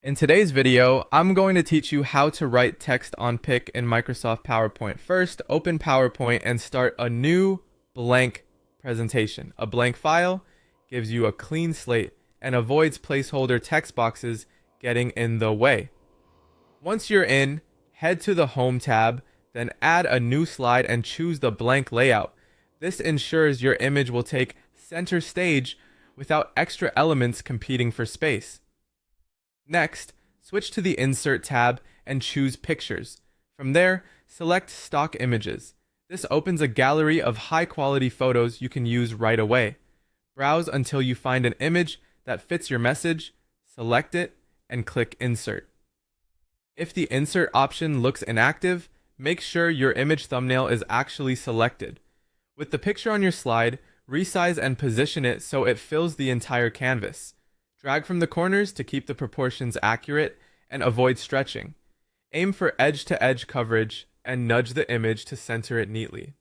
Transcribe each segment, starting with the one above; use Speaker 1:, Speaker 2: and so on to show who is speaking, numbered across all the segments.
Speaker 1: In today's video, I'm going to teach you how to write text on pic in Microsoft PowerPoint. First, open PowerPoint and start a new blank presentation. A blank file gives you a clean slate and avoids placeholder text boxes getting in the way. Once you're in, head to the Home tab, then add a new slide and choose the blank layout. This ensures your image will take center stage without extra elements competing for space. Next, switch to the Insert tab and choose Pictures. From there, select Stock Images. This opens a gallery of high-quality photos you can use right away. Browse until you find an image that fits your message, select it, and click Insert. If the Insert option looks inactive, make sure your image thumbnail is actually selected. With the picture on your slide, resize and position it so it fills the entire canvas. Drag from the corners to keep the proportions accurate and avoid stretching. Aim for edge-to-edge coverage and nudge the image to center it neatly.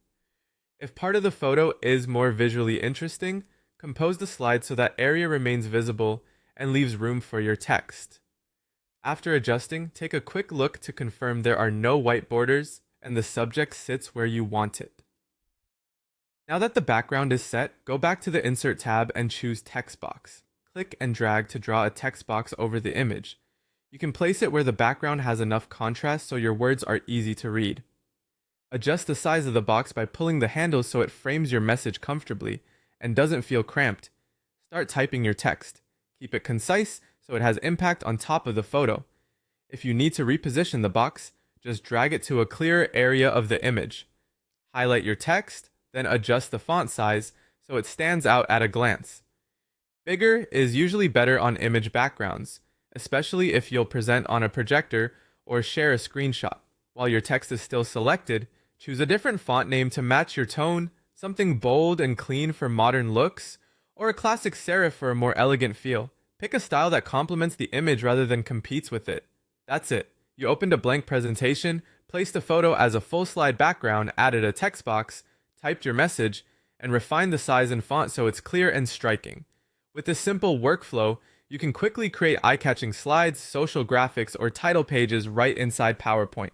Speaker 1: If part of the photo is more visually interesting, compose the slide so that area remains visible and leaves room for your text. After adjusting, take a quick look to confirm there are no white borders and the subject sits where you want it. Now that the background is set, go back to the Insert tab and choose Text Box. Click and drag to draw a text box over the image. You can place it where the background has enough contrast so your words are easy to read. Adjust the size of the box by pulling the handle so it frames your message comfortably and doesn't feel cramped. Start typing your text. Keep it concise so it has impact on top of the photo. If you need to reposition the box, just drag it to a clearer area of the image. Highlight your text, then adjust the font size so it stands out at a glance. Bigger is usually better on image backgrounds, especially if you'll present on a projector or share a screenshot. While your text is still selected, choose a different font name to match your tone, something bold and clean for modern looks, or a classic serif for a more elegant feel. Pick a style that complements the image rather than competes with it. That's it. You opened a blank presentation, placed a photo as a full slide background, added a text box, typed your message, and refined the size and font so it's clear and striking. With this simple workflow, you can quickly create eye-catching slides, social graphics, or title pages right inside PowerPoint.